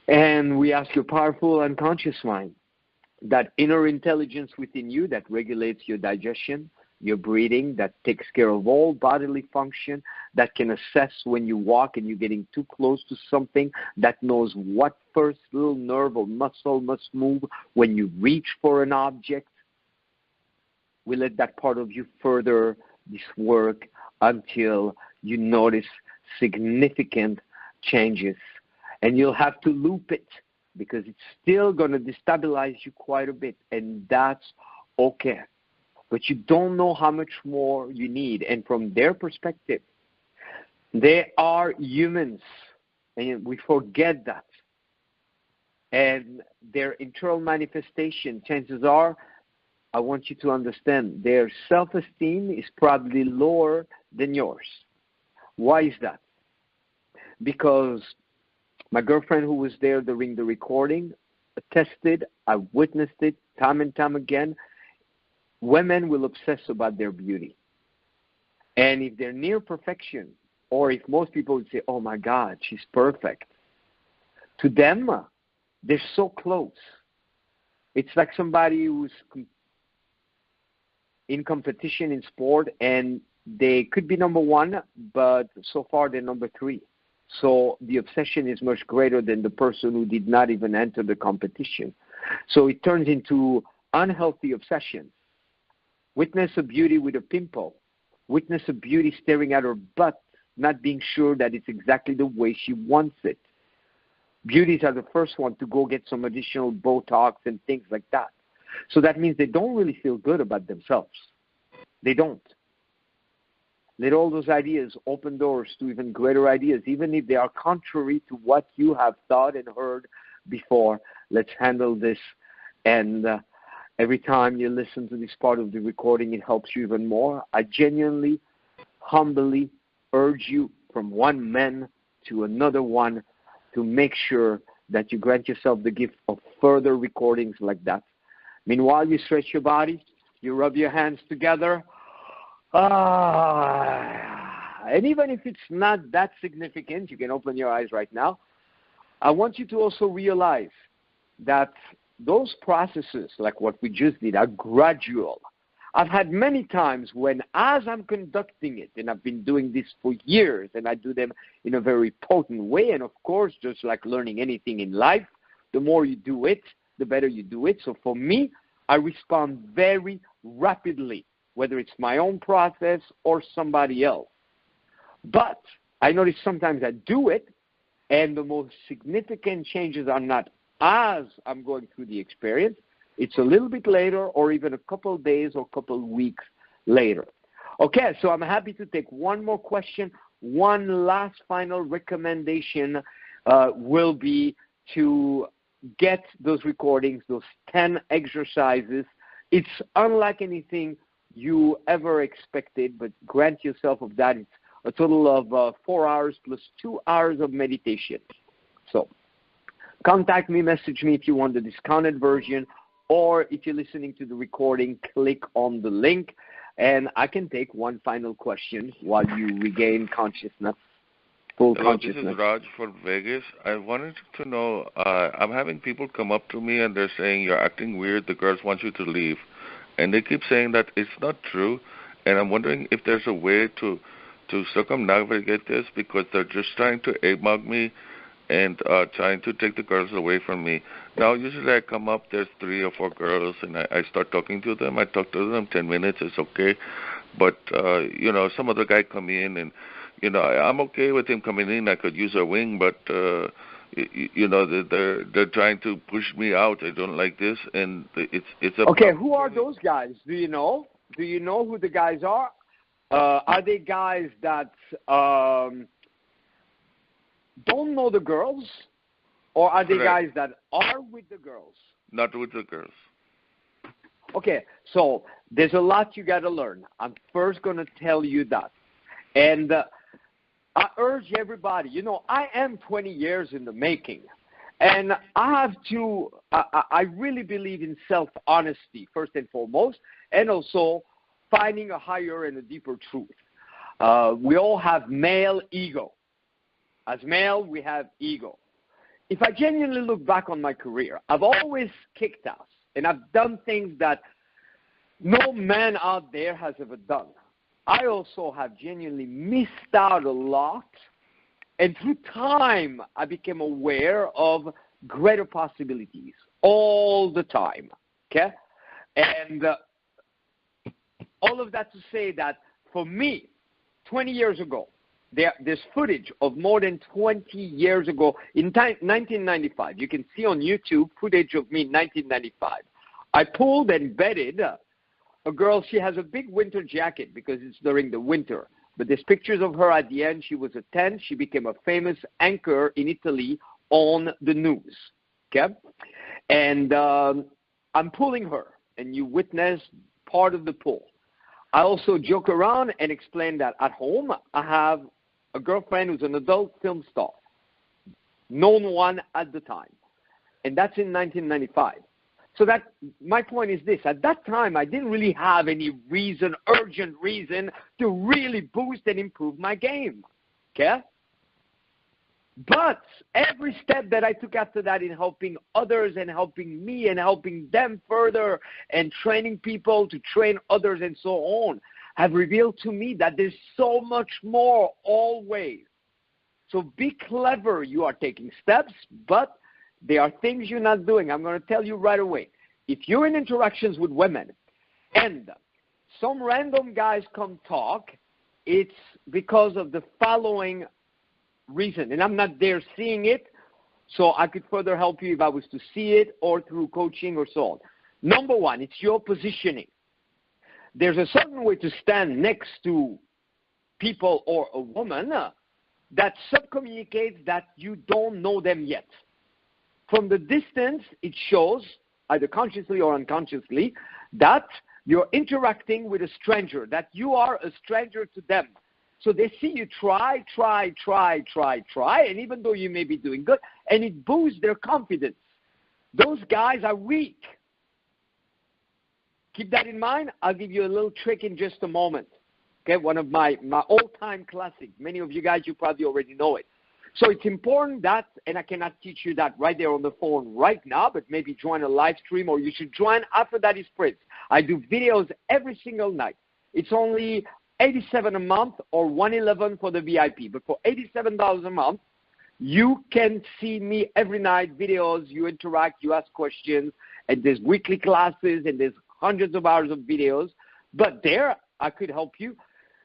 And we ask your powerful unconscious mind, that inner intelligence within you that regulates your digestion, your breathing, that takes care of all bodily function, that can assess when you walk and you're getting too close to something, that knows what first little nerve or muscle must move when you reach for an object. We let that part of you further this work until you notice significant changes. And you'll have to loop it, because it's still going to destabilize you quite a bit, and that's okay. But you don't know how much more you need. And from their perspective, they are humans, and we forget that. And their internal manifestation, chances are, I want you to understand, their self-esteem is probably lower than yours. Why is that? Because my girlfriend, who was there during the recording, attested, I witnessed it time and time again, women will obsess about their beauty. And if they're near perfection, or if most people would say, oh my God, she's perfect, to them, they're so close. It's like somebody who's in competition in sport, and they could be number 1, but so far they're number 3. So the obsession is much greater than the person who did not even enter the competition. So it turns into unhealthy obsession. Witness a beauty with a pimple. Witness a beauty staring at her butt, not being sure that it's exactly the way she wants it. Beauties are the first one to go get some additional Botox and things like that. So that means they don't really feel good about themselves. They don't. Let all those ideas open doors to even greater ideas, even if they are contrary to what you have thought and heard before. Let's handle this. And every time you listen to this part of the recording, it helps you even more. I genuinely, humbly urge you, from one man to another one, to make sure that you grant yourself the gift of further recordings like that. Meanwhile, you stretch your body, you rub your hands together. And even if it's not that significant, you can open your eyes right now. I want you to also realize that those processes, like what we just did, are gradual. I've had many times when, as I'm conducting it, and I've been doing this for years, and I do them in a very potent way, and of course, just like learning anything in life, the more you do it, the better you do it. So for me, I respond very rapidly, whether it's my own process or somebody else. But I notice sometimes I do it, and the most significant changes are not as I'm going through the experience. It's a little bit later, or even a couple of days or a couple of weeks later. Okay, so I'm happy to take one more question. One last final recommendation will be to get those recordings, those 10 exercises. It's unlike anything you ever expected, but grant yourself of that. It's a total of 4 hours plus 2 hours of meditation. So contact me, message me if you want the discounted version, or if you're listening to the recording, click on the link. And I can take one final question while you regain consciousness, full consciousness. This is Raj for Vegas. I wanted to know, I'm having people come up to me and they're saying, you're acting weird, the girls want you to leave. And they keep saying that it's not true. And I'm wondering if there's a way to circumnavigate this, because they're just trying to egg-mug me and trying to take the girls away from me. Now, usually I come up, there's 3 or 4 girls, and I start talking to them. I talk to them 10 minutes, it's okay. But, some other guy come in, and, I'm okay with him coming in. I could use a wing, but, they're trying to push me out. I don't like this, and it's a Okay, who are those guys? Do you know? Do you know who the guys are? Are they guys that don't know the girls, or are they guys that are with the girls? Not with the girls. Okay, so there's a lot you got to learn. I'm first going to tell you that. And I urge everybody, I am 20 years in the making. And I really believe in self-honesty, first and foremost, and also finding a higher and a deeper truth. We all have male ego. As male, we have ego. If I genuinely look back on my career, I've always kicked ass, and I've done things that no man out there has ever done. I also have genuinely missed out a lot, and through time, I became aware of greater possibilities all the time, okay? And all of that to say that for me, 20 years ago, there's footage of more than 20 years ago in 1995. You can see on YouTube footage of me in 1995. I pulled and bedded a girl. She has a big winter jacket because it's during the winter. But there's pictures of her at the end. She was a 10. She became a famous anchor in Italy on the news. Okay? And I'm pulling her, and you witness part of the pull. I also joke around and explain that at home I have a girlfriend who's an adult film star, known one at the time. And that's in 1995. So that my point is this. At that time, I didn't really have any urgent reason to really boost and improve my game. Okay? But every step that I took after that in helping others and helping me and helping them further and training people to train others and so on have revealed to me that there's so much more always. So be clever. You are taking steps, but there are things you're not doing. I'm going to tell you right away. If you're in interactions with women and some random guys come talk, it's because of the following reason. And I'm not there seeing it, so I could further help you if I was to see it or through coaching or so on. Number one, it's your positioning. There's a certain way to stand next to people or a woman that subcommunicates that you don't know them yet. From the distance, it shows, either consciously or unconsciously, that you're interacting with a stranger, that you are a stranger to them. So they see you try, and even though you may be doing good, and it boosts their confidence. Those guys are weak. Keep that in mind. I'll give you a little trick in just a moment. Okay, one of my all-time classics. Many of you guys, you probably already know it. So it's important that, and I cannot teach you that right there on the phone right now, but maybe join a live stream, or you should join Aphrodite Sprints. I do videos every single night. It's only $87 a month or $111 for the VIP. But for $87 a month, you can see me every night, videos, you interact, you ask questions, and there's weekly classes, and there's hundreds of hours of videos. But there, I could help you.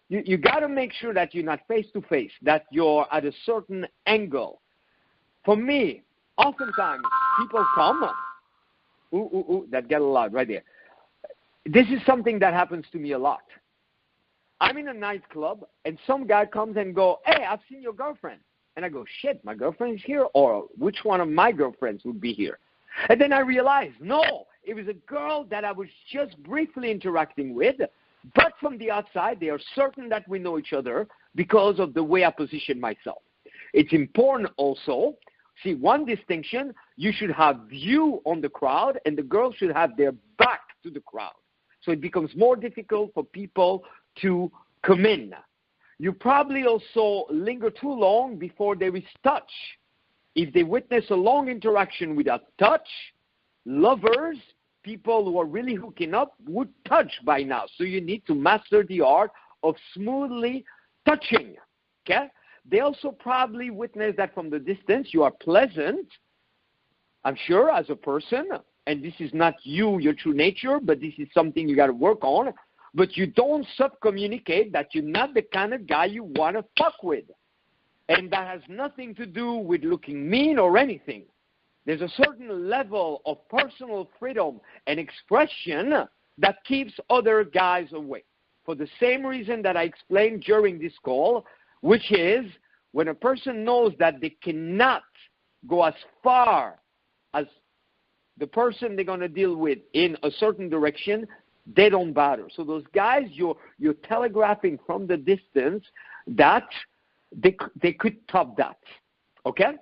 You got to make sure that you're not face-to-face, that you're at a certain angle. For me, oftentimes, people come, that got loud right there. This is something that happens to me a lot. I'm in a nightclub, and some guy comes and go, hey, I've seen your girlfriend. And I go, shit, my girlfriend's here? Or which one of my girlfriends would be here? And then I realize, no, it was a girl that I was just briefly interacting with, but from the outside, they are certain that we know each other because of the way I position myself. It's important also, see, one distinction, you should have view on the crowd, and the girl should have their back to the crowd. So it becomes more difficult for people to come in. You probably also linger too long before there is touch. If they witness a long interaction without touch, lovers, people who are really hooking up, would touch by now. So you need to master the art of smoothly touching. Okay? They also probably witness that from the distance you are pleasant, I'm sure, as a person, and this is not your true nature, but this is something you got to work on. But you don't sub-communicate that you're not the kind of guy you want to fuck with. And that has nothing to do with looking mean or anything. There's a certain level of personal freedom and expression that keeps other guys away. For the same reason that I explained during this call, which is when a person knows that they cannot go as far as the person they're going to deal with in a certain direction, they don't bother. So those guys, you're telegraphing from the distance that they could top that. Okay?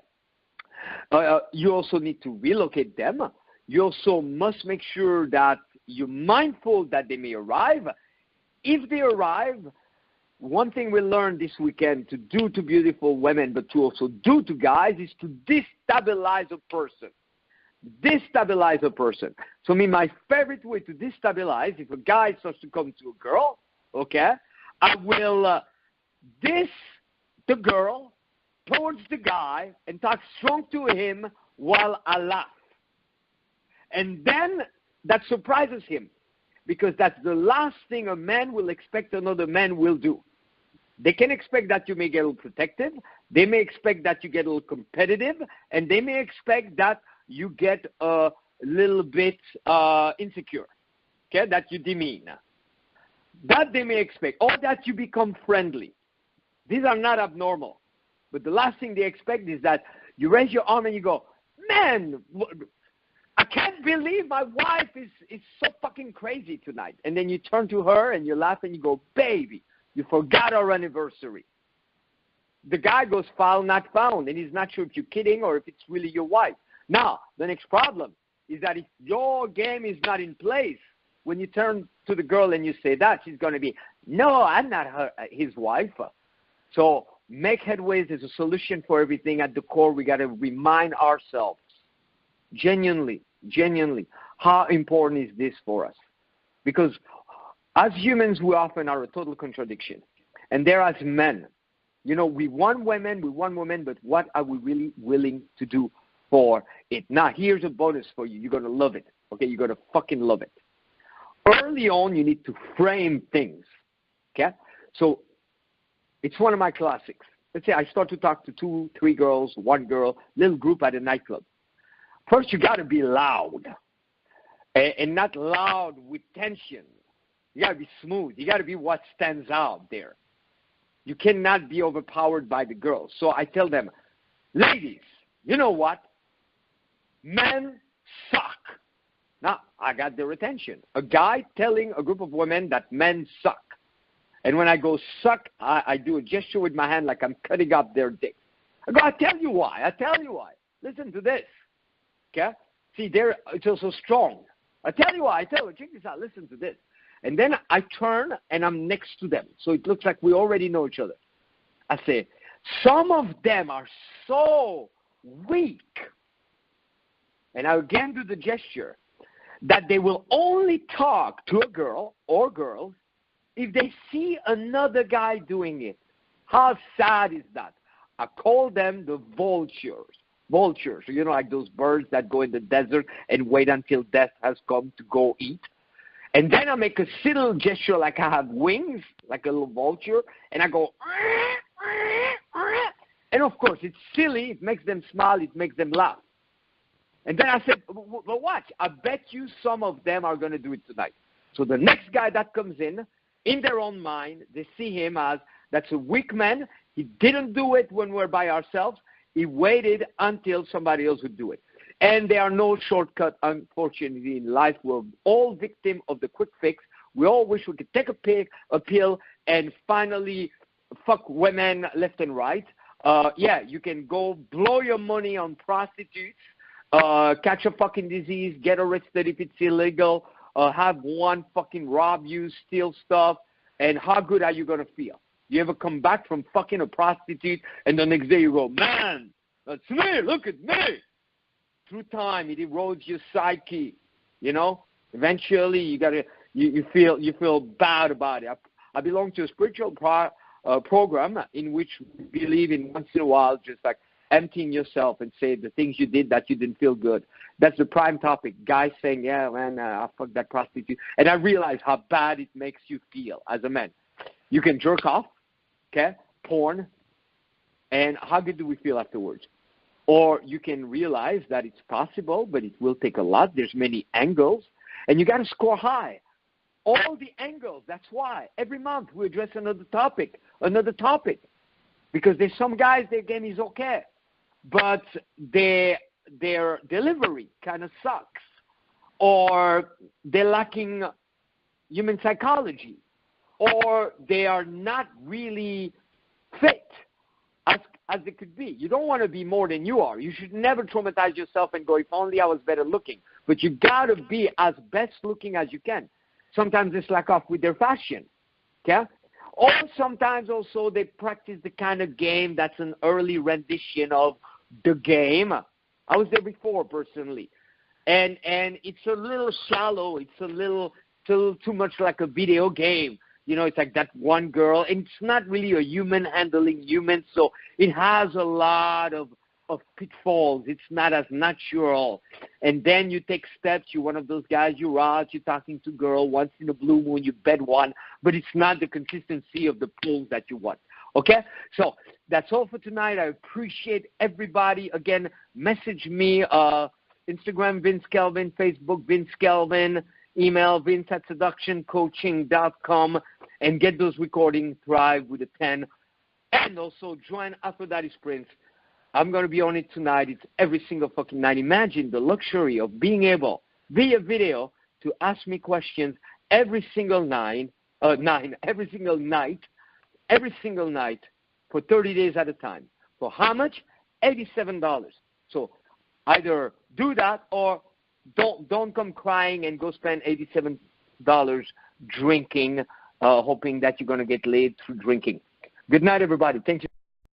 You also need to relocate them. You also must make sure that you're mindful that they may arrive. If they arrive, one thing we learned this weekend to do to beautiful women, but to also do to guys, is to destabilize a person. Destabilize a person. So my favorite way to destabilize, if a guy starts to come to a girl, okay, I will diss the girl towards the guy and talk strong to him while I laugh. And then that surprises him, because that's the last thing a man will expect another man will do. They can expect that you may get a little protective, they may expect that you get a little competitive, and they may expect that you get a little bit insecure, okay, that you demean. That they may expect, or that you become friendly. These are not abnormal. But the last thing they expect is that you raise your arm and you go, man, I can't believe my wife is so fucking crazy tonight. And then you turn to her and you laugh and you go, baby, you forgot our anniversary. The guy goes foul, not found, and he's not sure if you're kidding or if it's really your wife. Now, the next problem is that if your game is not in place, when you turn to the girl and you say that, she's going to be, no, I'm not his wife. So make headway. There's a solution for everything. At the core, we got to remind ourselves, genuinely, how important is this for us? Because as humans, we often are a total contradiction. And there as men, we want women, but what are we really willing to do for it? Now, here's a bonus for you. You're going to love it. Okay, you're going to fucking love it. Early on, you need to frame things. Okay? So it's one of my classics. Let's say I start to talk to 2, 3 girls, 1 girl, little group at a nightclub. First, you got to be loud, and not loud with tension. You got to be smooth. You got to be what stands out there. You cannot be overpowered by the girls. So I tell them, ladies, you know what? Men suck. Now, I got their attention. A guy telling a group of women that men suck. And when I go suck, I do a gesture with my hand like I'm cutting up their dick. I go, I'll tell you why. Listen to this. Okay? See, it's also strong. I tell you why. Check this out. Listen to this. And then I turn and I'm next to them. So it looks like we already know each other. I say, some of them are so weak. And I again do the gesture that they will only talk to a girl or girls if they see another guy doing it. How sad is that? I call them the vultures. Vultures, like those birds that go in the desert and wait until death has come to go eat. And then I make a little gesture like I have wings, like a little vulture, and I go, and of course, it's silly. It makes them smile. It makes them laugh. And then I said, well, watch. I bet you some of them are going to do it tonight. So the next guy that comes in their own mind, they see him as, that's a weak man. He didn't do it when we're by ourselves. He waited until somebody else would do it. And there are no shortcuts, unfortunately, in life. We're all victims of the quick fix. We all wish we could take a pill and finally fuck women left and right. You can go blow your money on prostitutes, catch a fucking disease, get arrested if it's illegal, have one fucking rob you, steal stuff, and how good are you going to feel? You ever come back from fucking a prostitute and the next day you go, man, that's me, look at me. Through time, it erodes your psyche, you know. Eventually, you feel bad about it. I belong to a spiritual program in which we believe in once in a while just like emptying yourself and say the things you did that you didn't feel good. That's the prime topic. Guys saying, yeah, man, I fucked that prostitute. And I realize how bad it makes you feel as a man. You can jerk off, okay, porn, and how good do we feel afterwards? Or you can realize that it's possible, but it will take a lot. There's many angles, and you got to score high. All the angles, that's why. Every month we address another topic, because there's some guys, their game is okay, but their delivery kind of sucks, or they're lacking human psychology, or they are not really fit as it could be. You don't want to be more than you are. You should never traumatize yourself and go, if only I was better looking. But you got to be as best looking as you can. Sometimes they slack off with their fashion, okay? Or sometimes also they practice the kind of game that's an early rendition of the game. I was there before, personally. And it's a little shallow. It's a little too much like a video game. You know, it's like that one girl, and it's not really a human handling human, so it has a lot of pitfalls. It's not as natural. And then you take steps. You're one of those guys, you're out, you're talking to a girl, once in a blue moon, you bed one, but it's not the consistency of the pulls that you want. Okay? So that's all for tonight. I appreciate everybody. Again, message me, Instagram, Vince Kelvin, Facebook, Vince Kelvin, email vince@seductioncoaching.com, and get those recordings, Thrive with a 10. And also join Aphrodite Sprints. I'm going to be on it tonight. It's every single fucking night. Imagine the luxury of being able, via video, to ask me questions every single night for 30 days at a time. For how much? $87. So either do that or don't come crying and go spend $87 drinking, hoping that you're going to get laid through drinking. Good night, everybody. Thank you.